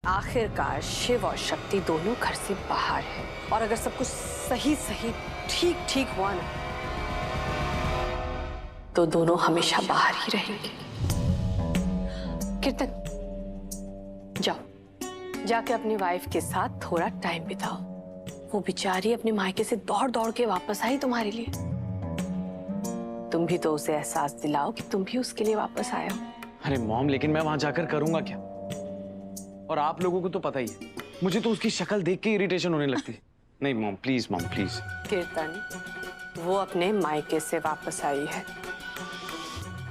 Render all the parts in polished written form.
आखिरकार शिव और शक्ति दोनों घर से बाहर है, और अगर सब कुछ सही सही ठीक ठीक हुआ ना, तो दोनों हमेशा बाहर ही रहेंगे। कीर्तन, जाओ, जाके अपनी वाइफ के साथ थोड़ा टाइम बिताओ। वो बेचारी अपने मायके से दौड़ दौड़ के वापस आई तुम्हारे लिए। तुम भी तो उसे एहसास दिलाओ कि तुम भी उसके लिए वापस आए हो। अरे मॉम, लेकिन मैं वहां जाकर करूंगा क्या? और आप लोगों को तो पता ही है, मुझे तो उसकी शक्ल देख के इरिटेशन होने लगती है। नहीं मॉम प्लीज, मॉम प्लीज। कीर्तन, वो अपने मायके से वापस आई है,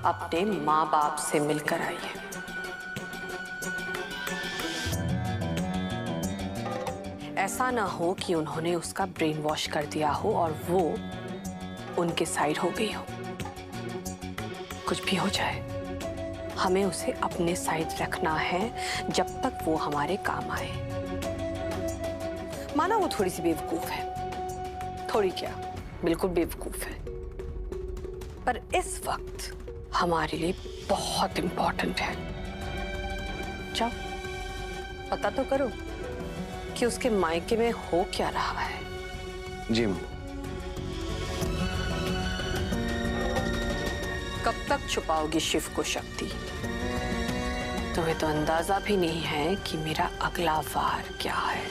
अपने माँ बाप से मिलकर आई है। ऐसा ना हो कि उन्होंने उसका ब्रेन वॉश कर दिया हो और वो उनके साइड हो गई हो। कुछ भी हो जाए, हमें उसे अपने साइड रखना है जब तक वो हमारे काम आए। माना वो थोड़ी सी बेवकूफ है, थोड़ी क्या, बिल्कुल बेवकूफ है, पर इस वक्त हमारे लिए बहुत इंपॉर्टेंट है। जाओ, पता तो करो कि उसके मायके में हो क्या रहा है। जी मां। कब तक छुपाओगी शिव को शक्ति? तुम्हें तो अंदाजा भी नहीं है कि मेरा अगला वार क्या है।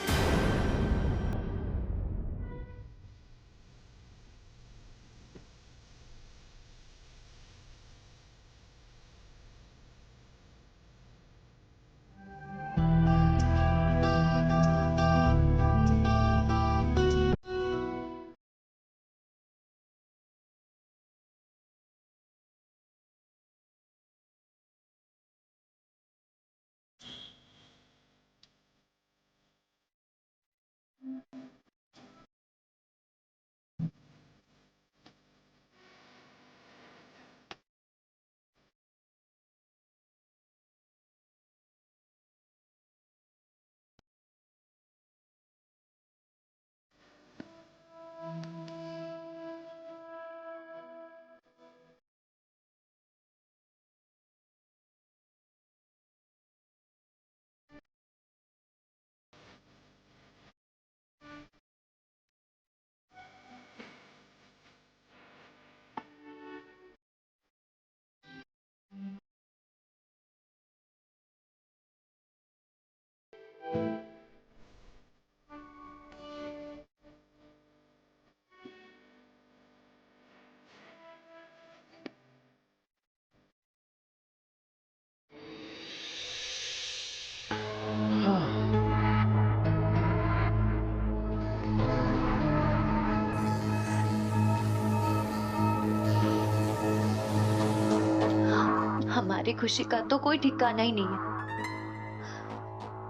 हमारी खुशी का तो कोई ठिकाना ही नहीं है।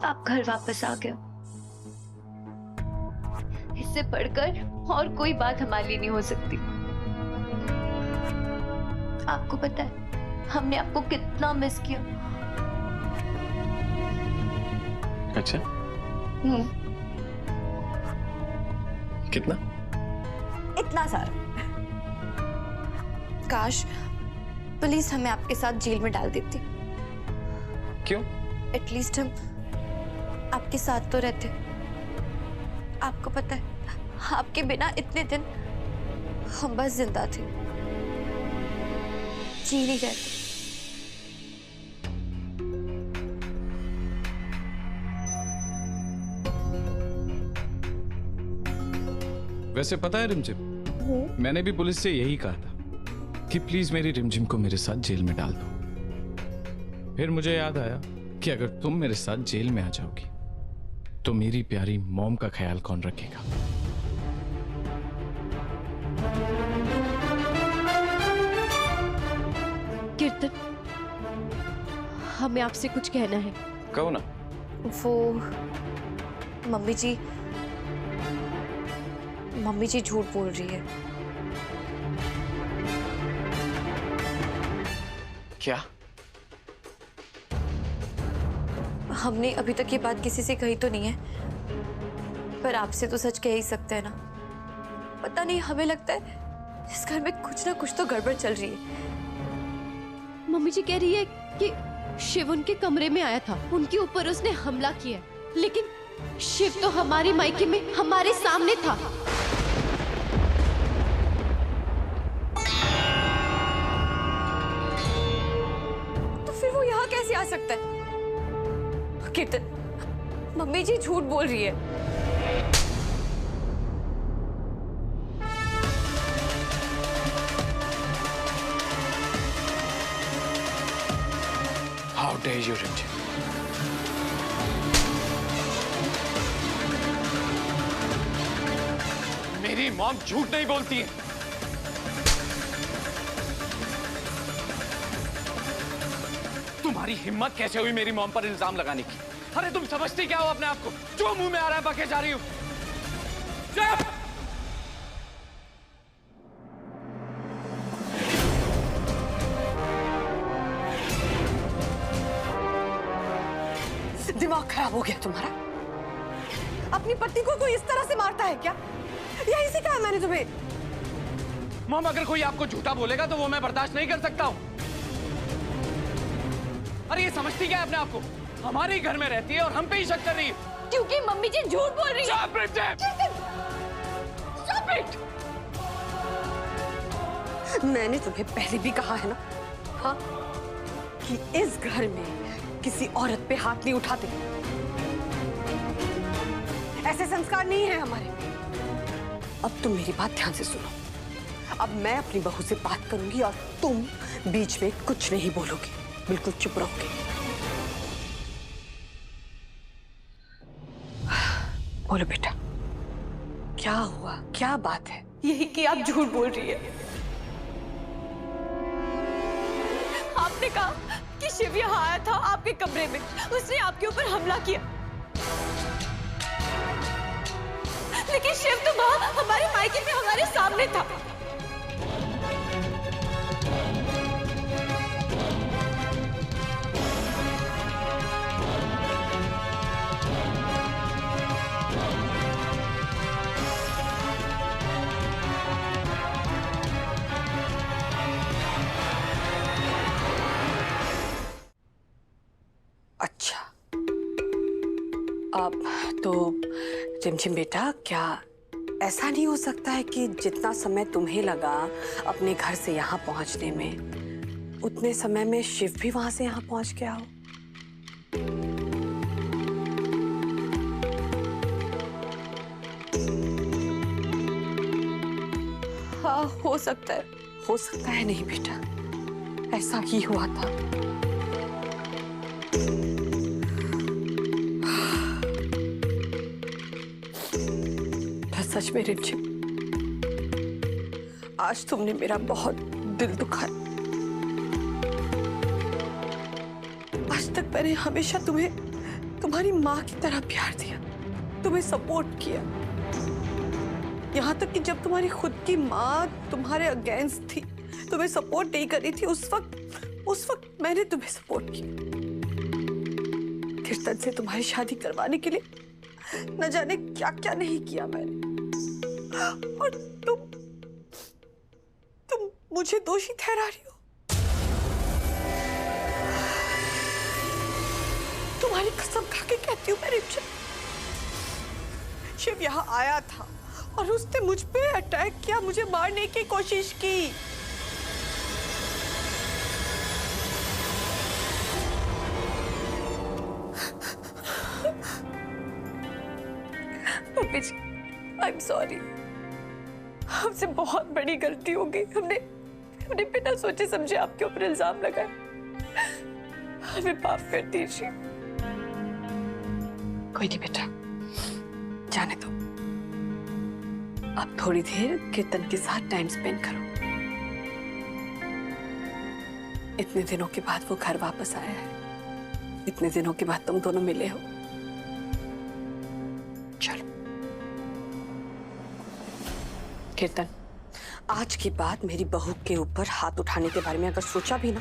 आप घर वापस आ गए, इससे बढ़कर और कोई बात हमारे लिए नहीं हो सकती। आपको पता है हमने आपको कितना मिस किया। अच्छा? कितना? इतना सारा। काश पुलिस हमें आपके साथ जेल में डाल देती। क्यों? एटलीस्ट हम आपके साथ तो रहते। आपको पता है आपके बिना इतने दिन हम बस जिंदा थे, जी नहीं रहते। वैसे पता है रिमझिम, मैंने भी पुलिस से यही कहा था कि प्लीज मेरी रिमझिम को मेरे साथ जेल में डाल दो। फिर मुझे याद आया कि अगर तुम मेरे साथ जेल में आ जाओगी तो मेरी प्यारी मॉम का ख्याल कौन रखेगा? कीर्तन, हमें आपसे कुछ कहना है। कहो ना। वो मम्मी जी झूठ बोल रही है। क्या? हमने अभी तक ये बात किसी से कही तो नहीं है, पर आपसे तो सच कह ही सकते हैं ना। पता नहीं, हमें लगता है इस घर में कुछ ना कुछ तो गड़बड़ चल रही है। मम्मी जी कह रही है कि शिव उनके कमरे में आया था, उनके ऊपर उसने हमला किया, लेकिन शिव तो हमारे मायके में हमारे सामने था। तो फिर वो यहाँ कैसे आ सकता है? कीर्तन, मम्मी जी झूठ बोल रही है। How dare you, रिमझिम? मेरी मॉम झूठ नहीं बोलती है। तुम्हारी हिम्मत कैसे हुई मेरी मॉम पर इल्जाम लगाने की? अरे तुम समझती क्या हो अपने आप को? जो मुंह में आ रहा है बके जा रही हो। चुप! दिमाग खराब हो गया तुम्हारा? अपनी पत्नी को कोई इस तरह से मारता है क्या? यही सिखाया मैंने तुम्हें। मॉम, अगर कोई आपको झूठा बोलेगा तो वो मैं बर्दाश्त नहीं कर सकता हूं। अरे ये समझती क्या है अपने आप को? हमारे ही घर में रहती है और हम पे ही शक कर रही है। क्योंकि मम्मी जी झूठ बोल रही है। Stop it, Jim! Stop it! मैंने तुम्हें पहले भी कहा है ना, हाँ, कि इस घर में किसी औरत पे हाथ नहीं उठाते। ऐसे संस्कार नहीं है हमारे। अब तुम मेरी बात ध्यान से सुनो। अब मैं अपनी बहू से बात करूंगी और तुम बीच में कुछ नहीं बोलोगे, बिल्कुल चुप रहोगे। बोलो बेटा, क्या हुआ? क्या बात है? यही कि आप झूठ बोल रही है। आपने कहा कि शिव यहाँ आया था आपके कमरे में, उसने आपके ऊपर हमला किया, लेकिन शिव तो वहाँ हमारे मायके में हमारे सामने था। अच्छा, अब तो रिमझिम बेटा, क्या ऐसा नहीं हो सकता है कि जितना समय तुम्हें लगा अपने घर से यहाँ पहुँचने में, उतने समय में शिव भी वहां से यहाँ पहुँच गया हो? हाँ, हो सकता है। हो सकता है नहीं बेटा, ऐसा ही हुआ था। सच में रिमझिम, आज तुमने मेरा बहुत दिल दुखाया। आज तक मैंने हमेशा तुम्हें तुम्हारी माँ की तरह प्यार दिया, तुम्हें सपोर्ट किया। यहाँ तक कि जब तुम्हारी खुद की माँ तुम्हारे अगेंस्ट थी, तुम्हें सपोर्ट नहीं कर रही थी, उस वक्त मैंने तुम्हें सपोर्ट किया। कीर्तन से तुम्हारी शादी करवाने के लिए न जाने क्या क्या नहीं किया मैंने। और तुम मुझे दोषी ठहरा रही हो। तुम्हारी कसम खा के कहती हूँ मैं रिमझिम, शिव यहाँ आया था और उसने मुझ पे अटैक किया, मुझे मारने की कोशिश की। Mummy ji, I am sorry. हमसे बहुत बड़ी गलती हो गई। हमने बिना सोचे समझे आपके ऊपर इल्जाम लगाए। हमें माफ कर दीजिए। कोई नहीं बेटा, जाने दो। अब थोड़ी देर कीर्तन के साथ टाइम स्पेंड करो। इतने दिनों के बाद वो घर वापस आया है। इतने दिनों के बाद तुम दोनों मिले हो। चलो कीर्तन, आज के बाद मेरी बहू के ऊपर हाथ उठाने के बारे में अगर सोचा भी ना,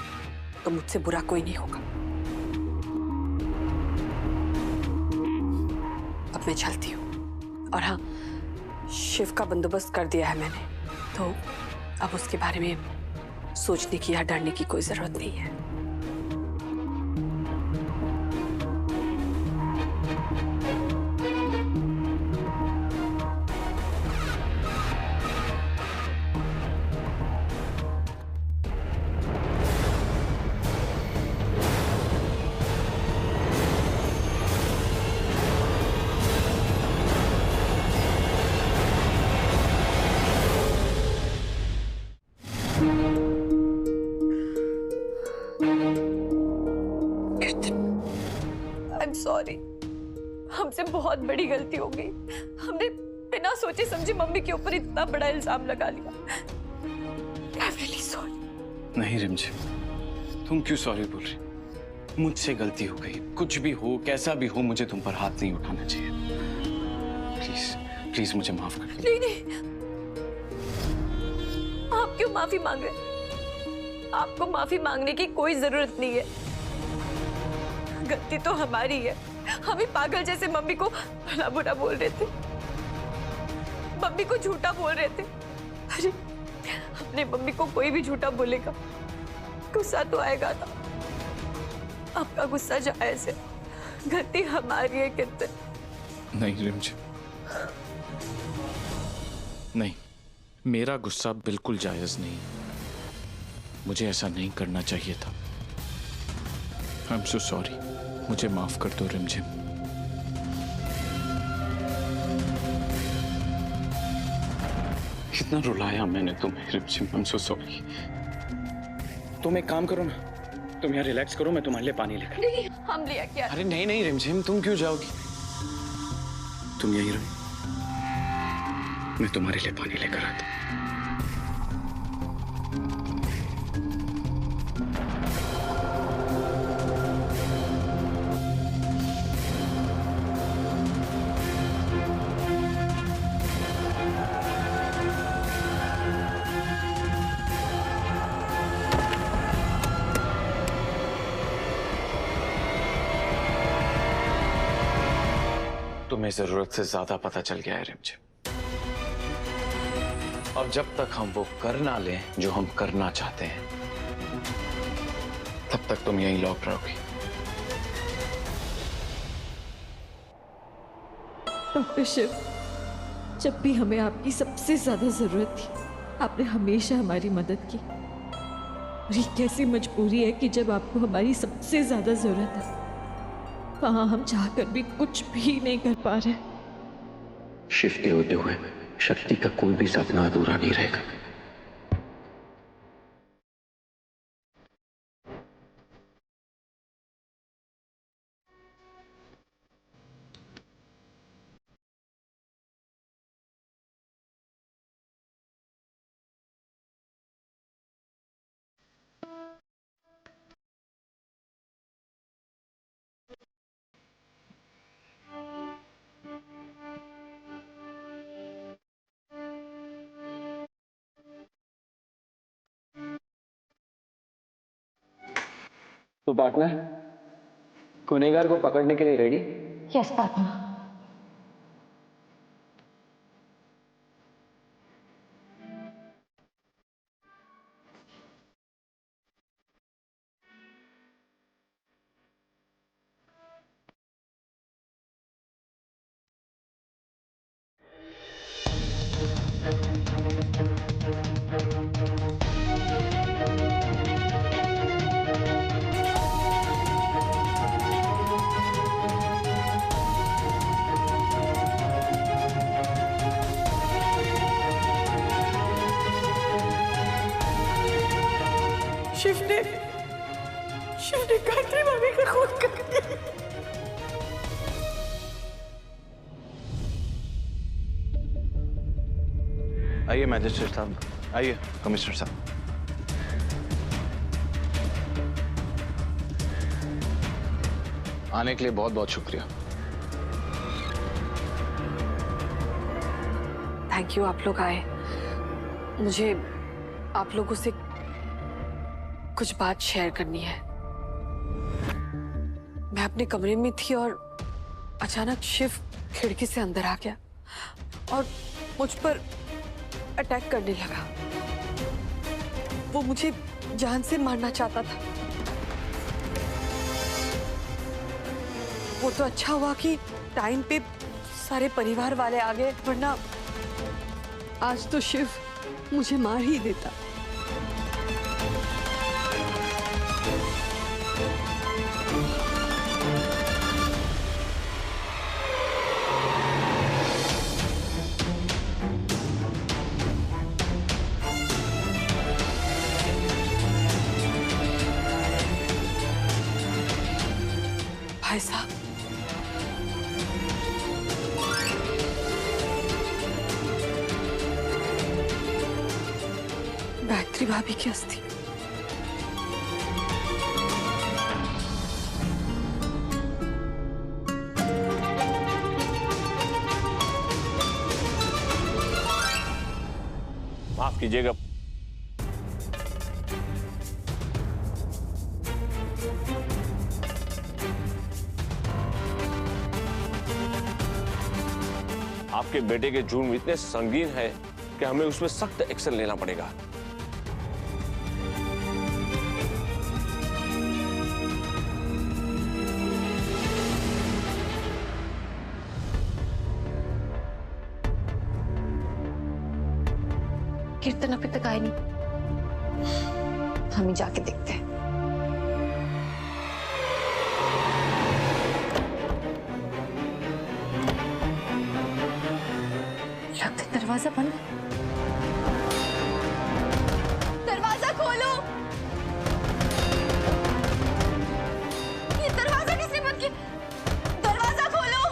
तो मुझसे बुरा कोई नहीं होगा। अब मैं चलती हूँ। और हाँ, शिव का बंदोबस्त कर दिया है मैंने, तो अब उसके बारे में सोचने की या डरने की कोई जरूरत नहीं है। हमसे बहुत बड़ी गलती हो गई। हमने बिना सोचे समझे मम्मी के ऊपर इतना बड़ा इल्जाम लगा लिया। I'm really sorry। नहीं रिमझिम, तुम क्यों सॉरी बोल रही? मुझसे गलती हो गई, कुछ भी हो, कैसा भी हो, मुझे तुम पर हाथ नहीं उठाना चाहिए। प्लीज प्लीज मुझे माफ कर दो। नहीं नहीं, आप क्यों माफी मांग रहे हैं? आपको माफी मांगने की कोई जरूरत नहीं है। गलती तो हमारी है। हम ही पागल जैसे मम्मी को भला बुरा बोल रहे थे, मम्मी को झूठा बोल रहे थे। अरे अपने मम्मी को कोई भी झूठा बोलेगा, गुस्सा तो आएगा ना। आपका गुस्सा जायज है, गलती हमारी है कीर्तन। नहीं रिमझिम, नहीं, मेरा गुस्सा बिल्कुल जायज नहीं। मुझे ऐसा नहीं करना चाहिए था। आई एम सो सॉरी, मुझे माफ कर दो रिमझिम। कितना रुलाया मैंने तुम्हें रिमझिम, आई एम सो सॉरी। तुम एक काम करो ना, तुम यहाँ रिलैक्स करो, मैं तुम्हारे लिए पानी लेकर। नहीं, हम लिया क्या? अरे नहीं नहीं रिमझिम, तुम क्यों जाओगी? तुम यहीं रहो, मैं तुम्हारे लिए पानी लेकर आता हूँ। तुम्हें जरूरत से ज्यादा पता चल गया है रिमझिम। अब जब तक हम वो कर ना लें जो हम करना चाहते हैं, तब तक तुम यहीं लॉक रहोगी। डॉक्टर शिव, जब भी हमें आपकी सबसे ज्यादा जरूरत थी, आपने हमेशा हमारी मदद की। और ये कैसी मजबूरी है कि जब आपको हमारी सबसे ज्यादा जरूरत है, वहां हम चाहकर भी कुछ भी नहीं कर पा रहे। शिव के होते हुए शक्ति का कोई भी सपना अधूरा नहीं रहेगा। तो पार्टनर, गुनहगार को पकड़ने के लिए रेडी? Yes partner. शिव ने गायत्री भाभी का खून कर दिया। आइए मैजिस्ट्रेट साहब, आइए कमिश्नर साहब। आने के लिए बहुत बहुत शुक्रिया। थैंक यू, आप लोग आए। मुझे आप लोगों से कुछ बात शेयर करनी है। मैं अपने कमरे में थी और अचानक शिव खिड़की से अंदर आ गया और मुझ पर अटैक करने लगा। वो मुझे जान से मारना चाहता था। वो तो अच्छा हुआ कि टाइम पे सारे परिवार वाले आ गए, वरना आज तो शिव मुझे मार ही देता। भाई साहब, गायत्री भाभी की अस्थि। माफ कीजिएगा, आपके बेटे के जुर्म इतने संगीन है कि हमें उसमें सख्त एक्शन लेना पड़ेगा। कीर्तन अभी तक आए नहीं, हम ही जाके देखते हैं। लगता है दरवाजा बंद है। दरवाजा खोलो। ये दरवाजा किसने बंद किया? दरवाजा खोलो।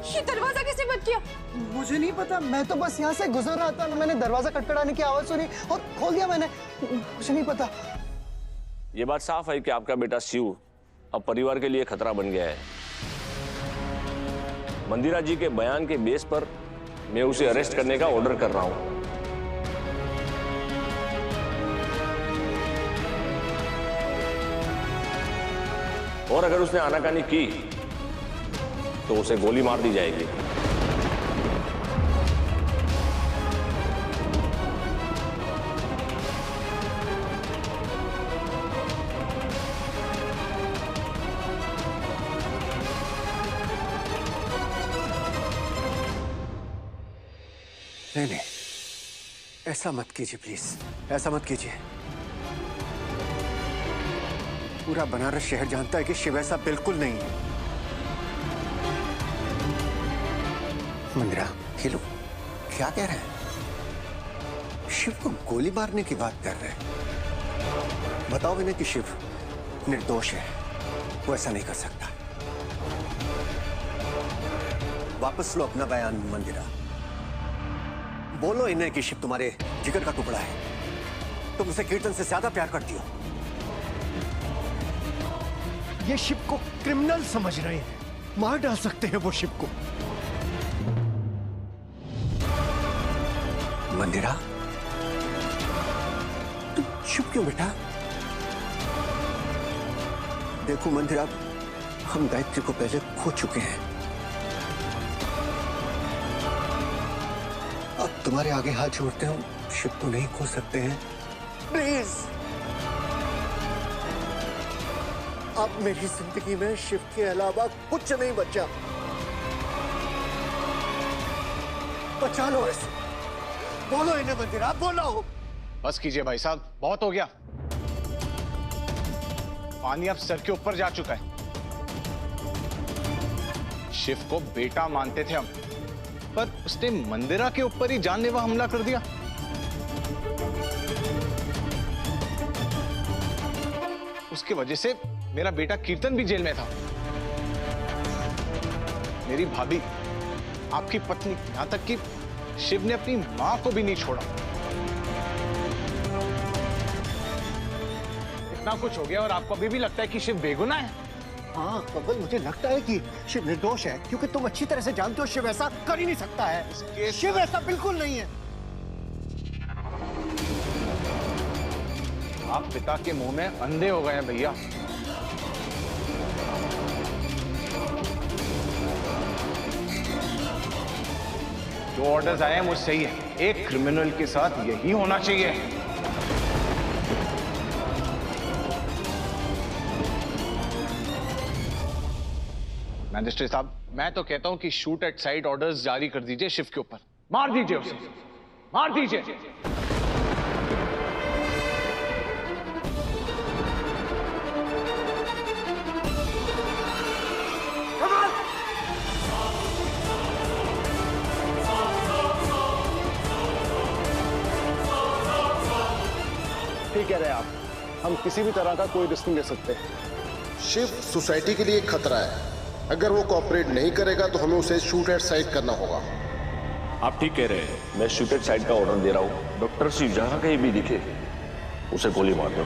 ये दरवाजा किसने बंद किया? मुझे नहीं पता, मैं तो बस यहाँ से गुजर रहा था, मैंने दरवाजा खटखटाने की आवाज सुनी और खोल दिया मैंने। मुझे नहीं पता। ये बात साफ है कि आपका बेटा शिव अब परिवार के लिए खतरा बन गया है। मंदिरा जी के बयान के बेस पर मैं उसे अरेस्ट करने का ऑर्डर कर रहा हूं। और अगर उसने आनाकानी की तो उसे गोली मार दी जाएगी। नहीं, ऐसा मत कीजिए प्लीज, ऐसा मत कीजिए। पूरा बनारस शहर जानता है कि शिव ऐसा बिल्कुल नहीं है। मंदिरा, ये लोग क्या कह रहे हैं? शिव को गोली मारने की बात कर रहे हैं। बताओ इन्हें कि शिव निर्दोष है, वो ऐसा नहीं कर सकता। वापस लो अपना बयान मंदिरा। बोलो इन्हें कि शिव तुम्हारे जिगर का टुकड़ा है, तुम उसे कीर्तन से ज्यादा प्यार करती हो। ये शिव को क्रिमिनल समझ रहे हैं, मार डाल सकते हैं वो शिव को। मंदिरा, तुम चुप क्यों बेटा? देखो मंदिरा, हम गायत्री को पहले खो चुके हैं। अब तुम्हारे आगे हाथ जोड़ते हो, शिव को नहीं खो सकते हैं। प्लीज, अब मेरी जिंदगी में शिव के अलावा कुछ नहीं बचा। बचा लो इसे। बोलो इन्हें मंदिरा, बोलो। बस कीजिए भाई साहब, बहुत हो गया। पानी अब सर के ऊपर जा चुका है। शिव को बेटा मानते थे हम, पर उसने मंदिरा के ऊपर ही जानलेवा हमला कर दिया। उसकी वजह से मेरा बेटा कीर्तन भी जेल में था। मेरी भाभी, आपकी पत्नी, यहां तक कि शिव ने अपनी मां को भी नहीं छोड़ा। इतना कुछ हो गया और आपको अभी भी लगता है कि शिव बेगुनाह है? हाँ कबल, मुझे लगता है कि शिव निर्दोष है, क्योंकि तुम अच्छी तरह से जानते हो शिव ऐसा कर ही नहीं सकता है। शिव ऐसा बिल्कुल नहीं है। आप पिता के मुंह में अंधे हो गए हैं भैया। जो ऑर्डर्स आए हैं वो सही है। एक क्रिमिनल के साथ यही होना चाहिए। मैजिस्ट्रेट साहब, मैं तो कहता हूं कि शूट एट साइट ऑर्डर्स जारी कर दीजिए शिव के ऊपर। मार दीजिए उसे, मार दीजिए। ठीक कह रहे हैं आप, हम किसी भी तरह का कोई रिस्क नहीं ले सकते। शिव सोसाइटी के लिए खतरा है, अगर वो कोऑपरेट नहीं करेगा तो हमें उसे शूट एट साइट करना होगा। आप ठीक कह रहे हैं, मैं शूट एट साइट का ऑर्डर दे रहा हूँ। डॉक्टर शिव जहां कहीं भी दिखे उसे गोली मार दो।